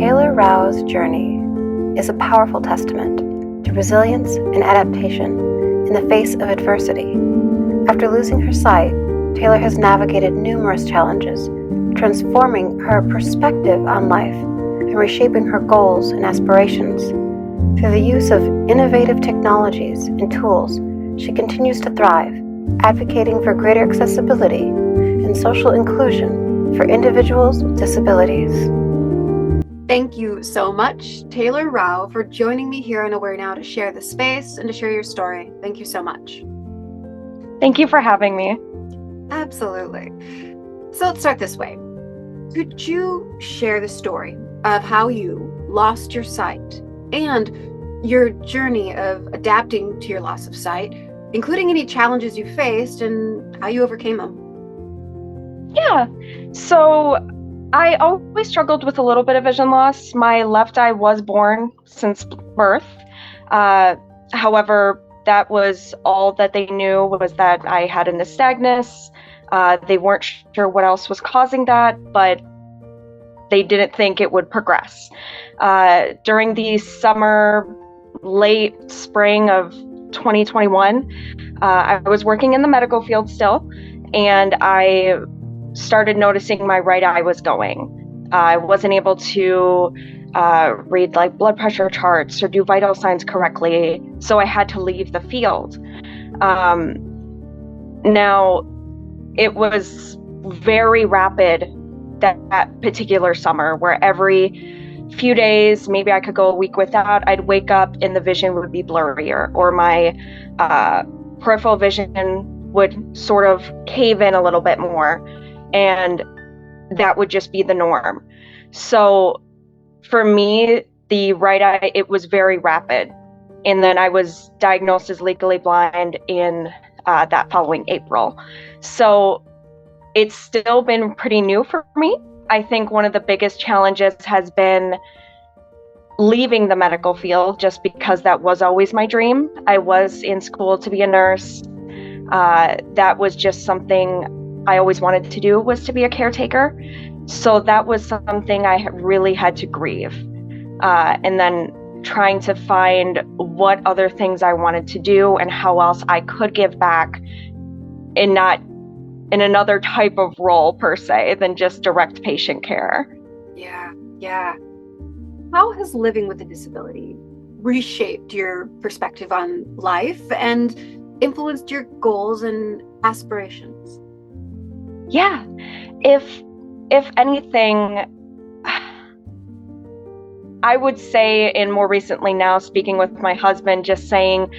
Taylor Rao's journey is a powerful testament to resilience and adaptation in the face of adversity. After losing her sight, Taylor has navigated numerous challenges, transforming her perspective on life and reshaping her goals and aspirations. Through the use of innovative technologies and tools, she continues to thrive, advocating for greater accessibility and social inclusion for individuals with disabilities. Thank you so much, Taylor Rao, for joining me here on AwareNow to share the space and to share your story. Thank you so much. Thank you for having me. Absolutely. So let's start this way. Could you share the story of how you lost your sight and your journey of adapting to your loss of sight, including any challenges you faced and how you overcame them? Yeah, so I always struggled with a little bit of vision loss. My left eye was born since birth. However, that was all that they knew, was that I had a nystagmus. They weren't sure what else was causing that, but they didn't think it would progress. During the summer, late spring of 2021, I was working in the medical field still, and I started noticing my right eye was going. I wasn't able to read like blood pressure charts or do vital signs correctly, so I had to leave the field. Now, it was very rapid that particular summer, where every few days, maybe I could go a week without, I'd wake up and the vision would be blurrier, or my peripheral vision would sort of cave in a little bit more. And that would just be the norm. So for me, the right eye, it was very rapid. And then I was diagnosed as legally blind in that following April. So it's still been pretty new for me. I think one of the biggest challenges has been leaving the medical field, just because that was always my dream. I was in school to be a nurse. That was just something I always wanted to do, was to be a caretaker. So that was something I really had to grieve. And then trying to find what other things I wanted to do and how else I could give back, and not in another type of role per se than just direct patient care. Yeah. How has living with a disability reshaped your perspective on life and influenced your goals and aspirations? Yeah, if anything, I would say, and more recently now, speaking with my husband, just saying,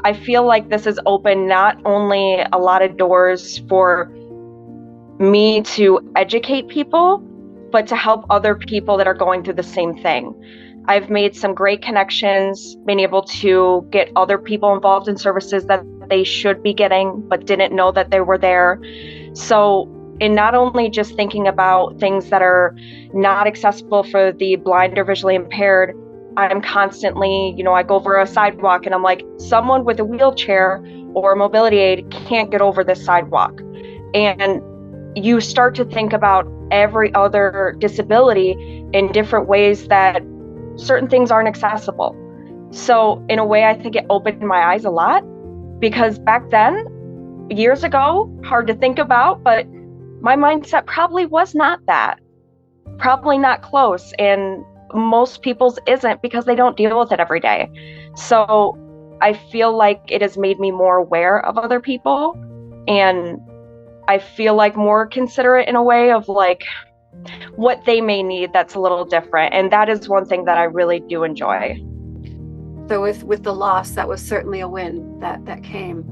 I feel like this has opened not only a lot of doors for me to educate people, but to help other people that are going through the same thing. I've made some great connections, been able to get other people involved in services that they should be getting, but didn't know that they were there. So, in not only just thinking about things that are not accessible for the blind or visually impaired, I'm constantly, I go over a sidewalk and I'm like, someone with a wheelchair or a mobility aid can't get over this sidewalk. And you start to think about every other disability in different ways that certain things aren't accessible. So in a way, I think it opened my eyes a lot, because back then, years ago, hard to think about, but my mindset probably was not that, probably not close. And most people's isn't, because they don't deal with it every day. So I feel like it has made me more aware of other people, and I feel like more considerate in a way of like what they may need that's a little different. And that is one thing that I really do enjoy. So with the loss, that was certainly a win that came.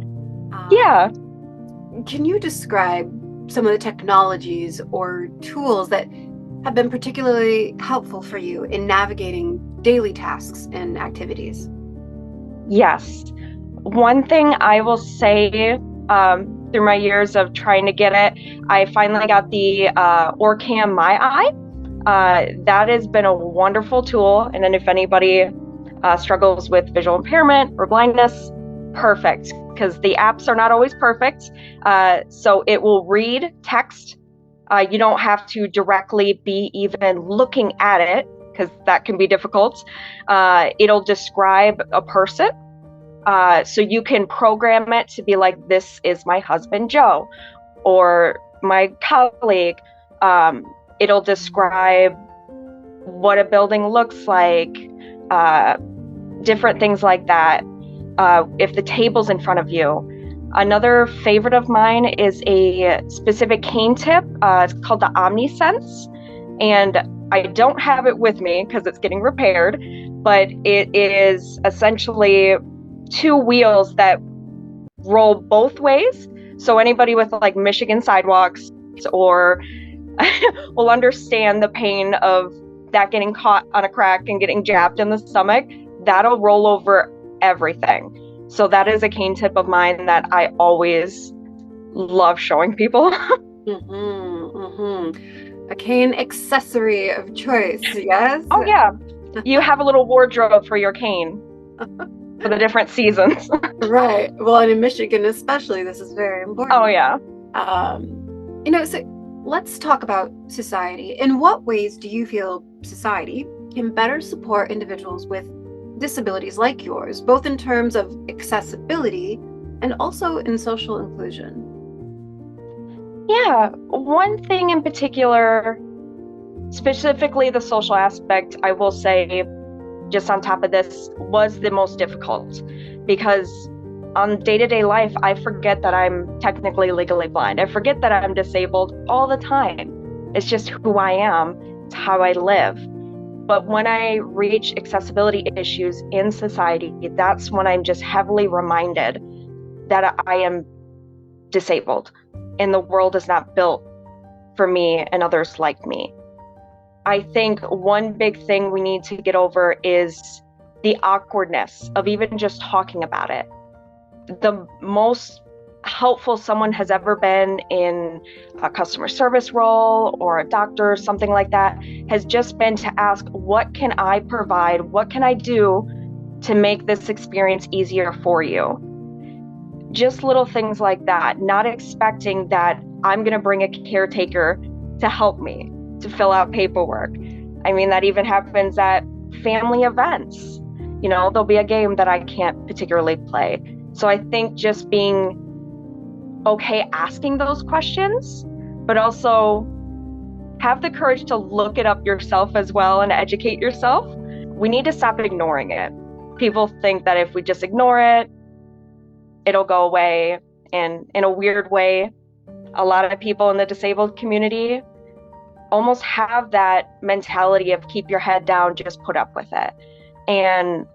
Yeah. Can you describe some of the technologies or tools that have been particularly helpful for you in navigating daily tasks and activities? Yes. One thing I will say, through my years of trying to get it, I finally got the OrCam My Eye. That has been a wonderful tool. And then if anybody struggles with visual impairment or blindness, perfect, because the apps are not always perfect. So it will read text. You don't have to directly be even looking at it. because that can be difficult. It'll describe a person. So you can program it to be like, this is my husband, Joe, or my colleague. It'll describe what a building looks like, different things like that. If the table's in front of you. Another favorite of mine is a specific cane tip. It's called the OmniSense. And I don't have it with me because it's getting repaired, but it is essentially 2 wheels that roll both ways. So anybody with like Michigan sidewalks or will understand the pain of that getting caught on a crack and getting jabbed in the stomach. That'll roll over everything. So that is a cane tip of mine that I always love showing people. A cane accessory of choice, yes? Oh yeah. You have a little wardrobe for your cane for the different seasons. Right. Well, and in Michigan especially, this is very important. Oh yeah. So let's talk about society. In what ways do you feel society can better support individuals with disabilities like yours, both in terms of accessibility and also in social inclusion? Yeah, one thing in particular, specifically the social aspect, I will say, just on top of this, was the most difficult, because on day-to-day life, I forget that I'm technically legally blind. I forget that I'm disabled all the time. It's just who I am. It's how I live. But when I reach accessibility issues in society, that's when I'm just heavily reminded that I am disabled and the world is not built for me and others like me. I think one big thing we need to get over is the awkwardness of even just talking about it. The most helpful someone has ever been in a customer service role or a doctor or something like that has just been to ask, what can I provide? What can I do to make this experience easier for you? Just little things like that, not expecting that I'm going to bring a caretaker to help me to fill out paperwork. I mean, that even happens at family events. You know, there'll be a game that I can't particularly play. So I think just being okay asking those questions, but also have the courage to look it up yourself as well and educate yourself. We need to stop ignoring it. People think that if we just ignore it, it'll go away. And in a weird way, a lot of people in the disabled community almost have that mentality of keep your head down, just put up with it. And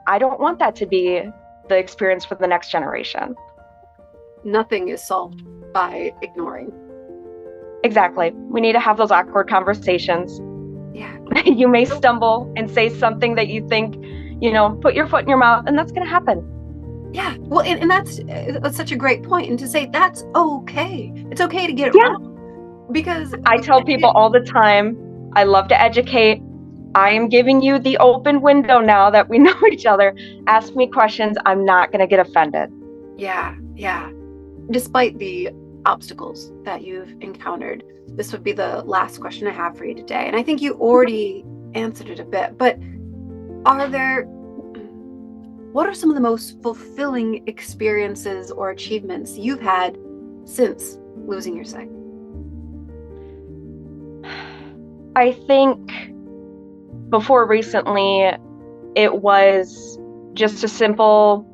I don't want that to be the experience for the next generation. Nothing is solved by ignoring. Exactly. We need to have those awkward conversations. Yeah. You may stumble and say something that you think, put your foot in your mouth, and that's going to happen. Yeah. Well, and that's such a great point. And to say that's okay. It's okay to get it wrong. Because I tell people all the time, I love to educate. I am giving you the open window now that we know each other. Ask me questions. I'm not going to get offended. Yeah. Despite the obstacles that you've encountered, this would be the last question I have for you today. And I think you already answered it a bit, but what are some of the most fulfilling experiences or achievements you've had since losing your sight? I think before recently, it was just a simple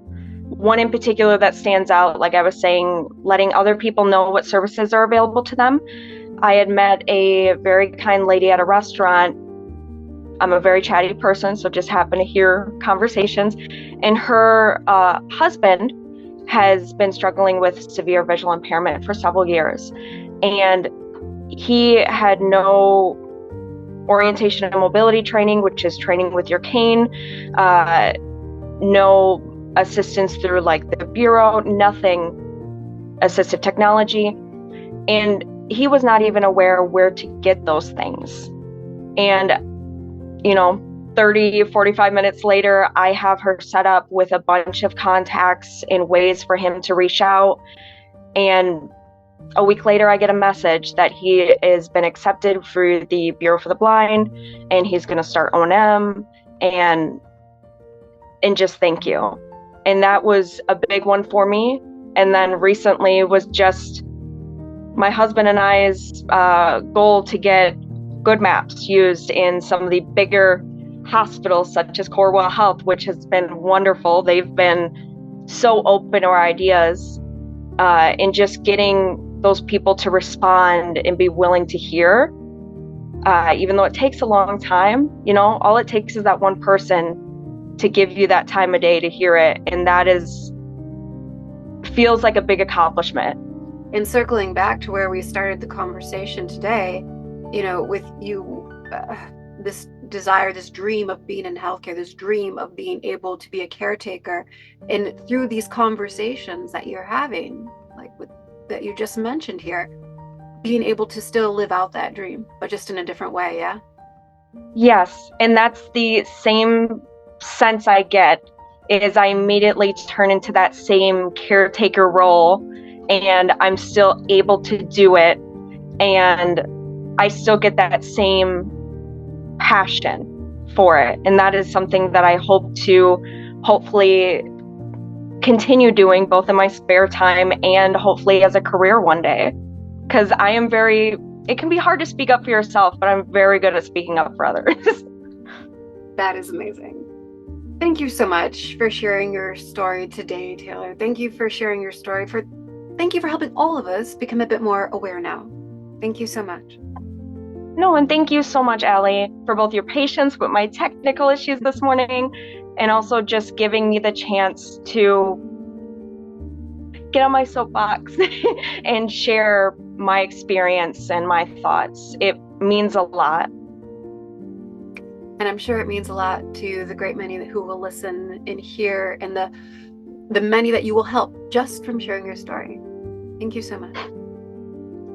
one in particular that stands out. Like I was saying, letting other people know what services are available to them. I had met a very kind lady at a restaurant. I'm a very chatty person, so just happened to hear conversations. And her husband has been struggling with severe visual impairment for several years. And he had no orientation and mobility training, which is training with your cane, no assistance through like the bureau, nothing assistive technology. And he was not even aware where to get those things. And 30, 45 minutes later, I have her set up with a bunch of contacts and ways for him to reach out. And a week later, I get a message that he has been accepted through the Bureau for the Blind, and he's going to start O&M, and just thank you. And that was a big one for me. And then recently was just my husband and I's goal to get good maps used in some of the bigger hospitals, such as Corewell Health, which has been wonderful. They've been so open to our ideas, and just getting those people to respond and be willing to hear, even though it takes a long time. All it takes is that one person to give you that time of day to hear it, and that feels like a big accomplishment. And circling back to where we started the conversation today, with you, this desire, this dream of being in healthcare, this dream of being able to be a caretaker, and through these conversations that you're having, that you just mentioned here, being able to still live out that dream, but just in a different way. Yeah. Yes, and that's the same sense I get, is I immediately turn into that same caretaker role, and I'm still able to do it, and I still get that same passion for it. And that is something that I hope to hopefully continue doing, both in my spare time and hopefully as a career one day. Because it can be hard to speak up for yourself, but I'm very good at speaking up for others. That is amazing. Thank you so much for sharing your story today, Taylor. Thank you for sharing your story. Thank you for helping all of us become a bit more aware now. Thank you so much. No, and thank you so much, Allie, for both your patience with my technical issues this morning, and also just giving me the chance to get on my soapbox and share my experience and my thoughts. It means a lot. And I'm sure it means a lot to the great many who will listen and hear, and the many that you will help just from sharing your story. Thank you so much.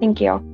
Thank you.